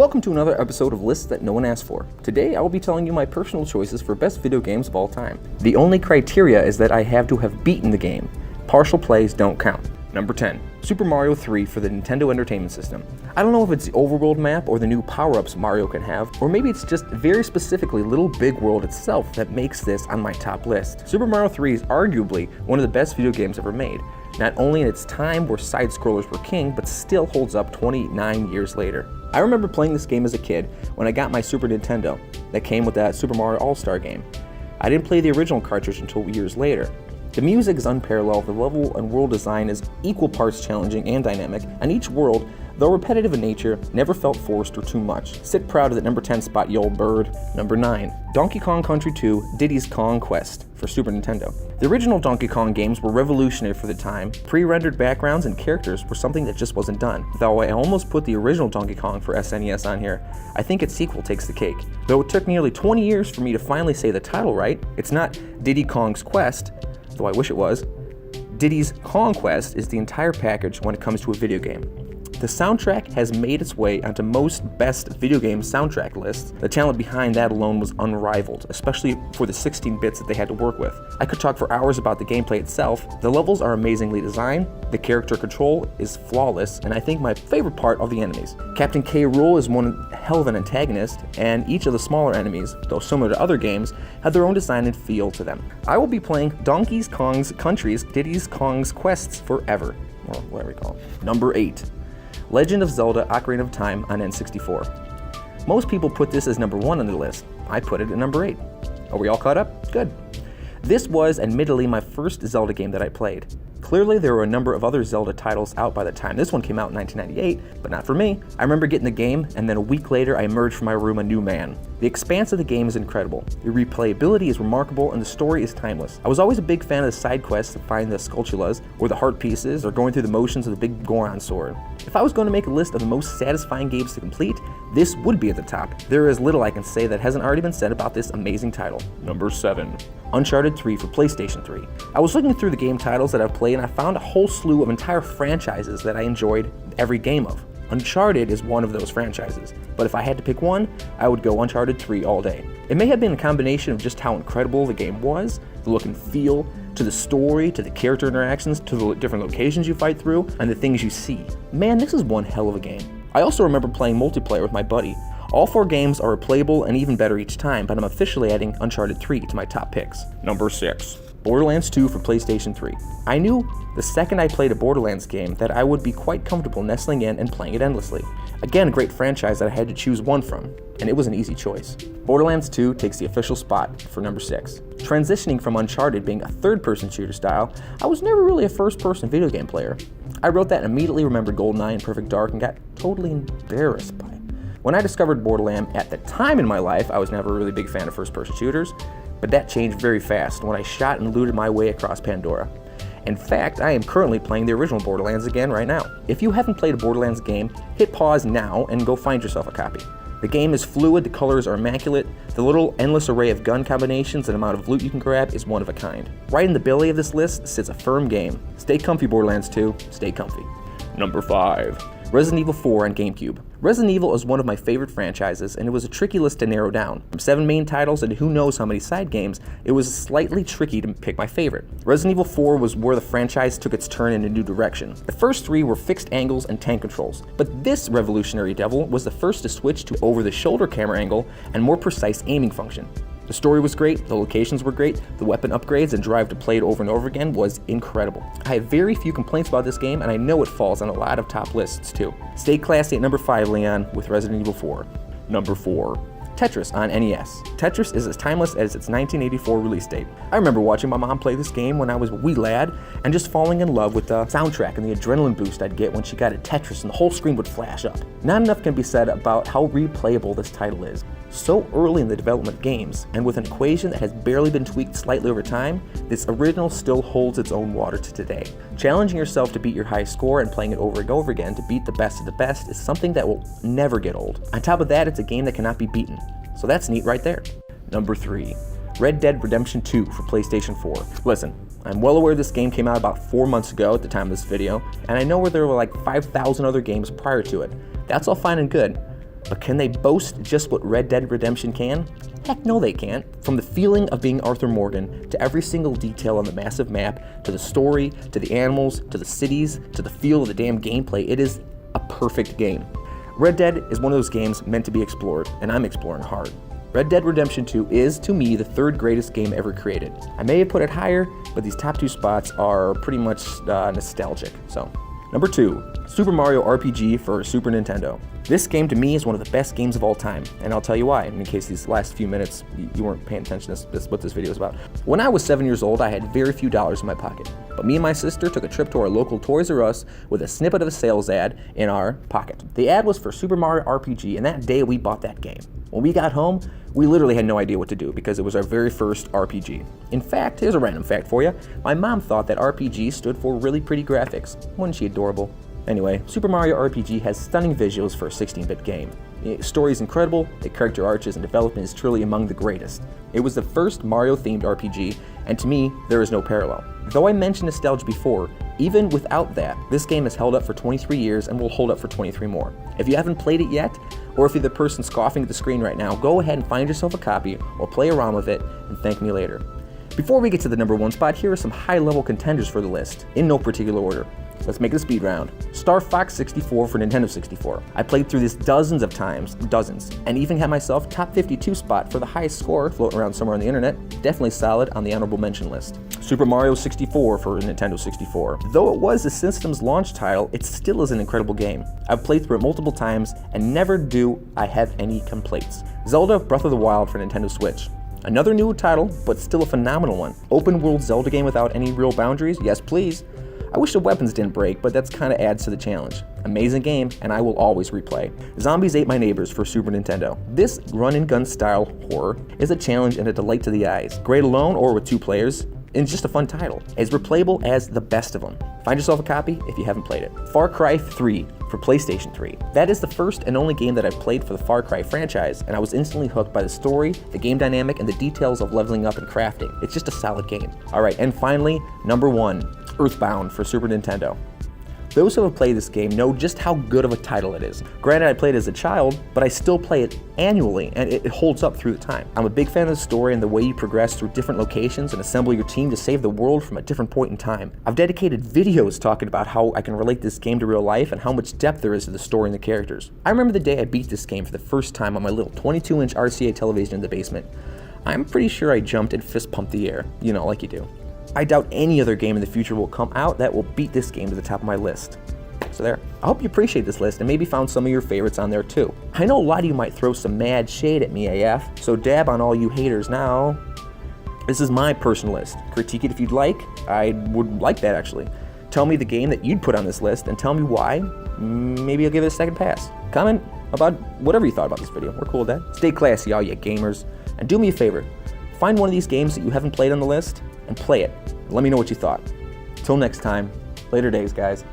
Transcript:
Welcome to another episode of Lists That No One Asked For. Today I will be telling you my personal choices for best video games of all time. The only criteria is that I have to have beaten the game. Partial plays don't count. Number 10. Super Mario 3 for the Nintendo Entertainment System. I don't know if it's the overworld map or the new power-ups Mario can have, or maybe it's just very specifically Little Big World itself that makes this on my top list. Super Mario 3 is arguably one of the best video games ever made, not only in its time where side-scrollers were king, but still holds up 29 years later. I remember playing this game as a kid when I got my Super Nintendo that came with that Super Mario All-Star game. I didn't play the original cartridge until years later. The music is unparalleled, the level and world design is equal parts challenging and dynamic, and each world, though repetitive in nature, never felt forced or too much. Sit proud of the number 10 spot, you old bird. Number 9. Donkey Kong Country 2 Diddys Conquest for Super Nintendo. The original Donkey Kong games were revolutionary for the time. Pre-rendered backgrounds and characters were something that just wasn't done. Though I almost put the original Donkey Kong for SNES on here, I think its sequel takes the cake. Though it took nearly 20 years for me to finally say the title right, it's not Diddy Kong's Quest, though I wish it was. Diddy's Conquest is the entire package when it comes to a video game. The soundtrack has made its way onto most best video game soundtrack lists. The talent behind that alone was unrivaled, especially for the 16 bits that they had to work with. I could talk for hours about the gameplay itself. The levels are amazingly designed, the character control is flawless, and I think my favorite part are the enemies. Captain K. Rool is one hell of an antagonist, and each of the smaller enemies, though similar to other games, have their own design and feel to them. I will be playing Donkey Kong's Country's Diddy's Kong's Quests forever, or whatever we call it. Number 8. Legend of Zelda Ocarina of Time on N64. Most people put this as number 1 on the list. I put it at number 8. Are we all caught up? Good. This was admittedly my first Zelda game that I played. Clearly there were a number of other Zelda titles out by the time this one came out in 1998, but not for me. I remember getting the game, and then a week later I emerged from my room a new man. The expanse of the game is incredible. The replayability is remarkable, and the story is timeless. I was always a big fan of the side quests to find the Skulltulas, or the heart pieces, or going through the motions of the big Goron sword. If I was going to make a list of the most satisfying games to complete, this would be at the top. There is little I can say that hasn't already been said about this amazing title. Number 7. Uncharted 3 for PlayStation 3. I was looking through the game titles that I've played and I found a whole slew of entire franchises that I enjoyed every game of. Uncharted is one of those franchises, but if I had to pick one, I would go Uncharted 3 all day. It may have been a combination of just how incredible the game was, the look and feel, to the story, to the character interactions, to the different locations you fight through, and the things you see. Man, this is one hell of a game. I also remember playing multiplayer with my buddy. All 4 games are replayable and even better each time, but I'm officially adding Uncharted 3 to my top picks. Number 6. Borderlands 2 for PlayStation 3. I knew the second I played a Borderlands game that I would be quite comfortable nestling in and playing it endlessly. Again, a great franchise that I had to choose one from, and it was an easy choice. Borderlands 2 takes the official spot for number 6. Transitioning from Uncharted being a third-person shooter style, I was never really a first-person video game player. I wrote that and immediately remembered GoldenEye and Perfect Dark and got totally embarrassed by it. When I discovered Borderlands at the time in my life, I was never a really big fan of first-person shooters, but that changed very fast when I shot and looted my way across Pandora. In fact, I am currently playing the original Borderlands again right now. If you haven't played a Borderlands game, hit pause now and go find yourself a copy. The game is fluid, the colors are immaculate, the little endless array of gun combinations and amount of loot you can grab is one of a kind. Right in the belly of this list sits a firm game. Stay comfy, Borderlands 2, stay comfy. Number 5. Resident Evil 4 on GameCube. Resident Evil is one of my favorite franchises, and it was a tricky list to narrow down. From 7 main titles and who knows how many side games, it was slightly tricky to pick my favorite. Resident Evil 4 was where the franchise took its turn in a new direction. The first 3 were fixed angles and tank controls, but this revolutionary devil was the first to switch to over-the-shoulder camera angle and more precise aiming function. The story was great, the locations were great, the weapon upgrades and drive to play it over and over again was incredible. I have very few complaints about this game, and I know it falls on a lot of top lists too. Stay classy at number 5, Leon, with Resident Evil 4. Number 4. Tetris on NES. Tetris is as timeless as its 1984 release date. I remember watching my mom play this game when I was a wee lad and just falling in love with the soundtrack and the adrenaline boost I'd get when she got a Tetris and the whole screen would flash up. Not enough can be said about how replayable this title is. So early in the development of games, and with an equation that has barely been tweaked slightly over time, this original still holds its own water to today. Challenging yourself to beat your high score and playing it over and over again to beat the best of the best is something that will never get old. On top of that, it's a game that cannot be beaten. So that's neat right there. Number 3. Red Dead Redemption 2 for PlayStation 4. Listen, I'm well aware this game came out about 4 months ago at the time of this video, and I know where there were like 5,000 other games prior to it. That's all fine and good, But can they boast just what Red Dead Redemption can? Heck no they can't. From the feeling of being Arthur Morgan, to every single detail on the massive map, to the story, to the animals, to the cities, to the feel of the damn gameplay, it is a perfect game. Red Dead is one of those games meant to be explored, and I'm exploring hard. Red Dead Redemption 2 is, to me, the third greatest game ever created. I may have put it higher, but these top two spots are pretty much nostalgic, so. Number 2, Super Mario RPG for Super Nintendo. This game to me is one of the best games of all time, and I'll tell you why, in case these last few minutes you weren't paying attention to what this video is about. When I was 7 years old, I had very few dollars in my pocket, but me and my sister took a trip to our local Toys R Us with a snippet of a sales ad in our pocket. The ad was for Super Mario RPG, and that day we bought that game. When we got home, we literally had no idea what to do because it was our very first RPG. In fact, here's a random fact for you. My mom thought that RPG stood for really pretty graphics. Wasn't she adorable? Anyway, Super Mario RPG has stunning visuals for a 16-bit game. The story is incredible, the character arches and development is truly among the greatest. It was the first Mario-themed RPG, and to me, there is no parallel. Though I mentioned nostalgia before, even without that, this game has held up for 23 years and will hold up for 23 more. If you haven't played it yet, or if you're the person scoffing at the screen right now, go ahead and find yourself a copy or play around with it and thank me later. Before we get to the number 1 spot, here are some high-level contenders for the list, in no particular order. Let's make it a speed round. Starfox 64 for Nintendo 64. I played through this dozens of times, and even had myself top 52 spot for the highest score floating around somewhere on the internet. Definitely solid on the honorable mention list. Super Mario 64 for Nintendo 64. Though it was the system's launch title, it still is an incredible game. I've played through it multiple times, and never do I have any complaints. Zelda Breath of the Wild for Nintendo Switch. Another new title, but still a phenomenal one. Open world Zelda game without any real boundaries? Yes, please. I wish the weapons didn't break, but that's kind of adds to the challenge. Amazing game, and I will always replay. Zombies Ate My Neighbors for Super Nintendo. This run-and-gun style horror is a challenge and a delight to the eyes. Great alone or with 2 players, and just a fun title. As replayable as the best of them. Find yourself a copy if you haven't played it. Far Cry 3 for PlayStation 3. That is the first and only game that I've played for the Far Cry franchise, and I was instantly hooked by the story, the game dynamic, and the details of leveling up and crafting. It's just a solid game. Alright, and finally, number 1. Earthbound for Super Nintendo. Those who have played this game know just how good of a title it is. Granted, I played it as a child, but I still play it annually, and it holds up through the time. I'm a big fan of the story and the way you progress through different locations and assemble your team to save the world from a different point in time. I've dedicated videos talking about how I can relate this game to real life and how much depth there is to the story and the characters. I remember the day I beat this game for the first time on my little 22-inch RCA television in the basement. I'm pretty sure I jumped and fist pumped the air, you know, like you do. I doubt any other game in the future will come out that will beat this game to the top of my list. So there. I hope you appreciate this list and maybe found some of your favorites on there too. I know a lot of you might throw some mad shade at me AF, so dab on all you haters now. This is my personal list. Critique it if you'd like. I would like that actually. Tell me the game that you'd put on this list and tell me why. Maybe I'll give it a second pass. Comment about whatever you thought about this video. We're cool with that. Stay classy, all you gamers. And do me a favor. Find one of these games that you haven't played on the list and play it. Let me know what you thought. Till next time, later days, guys.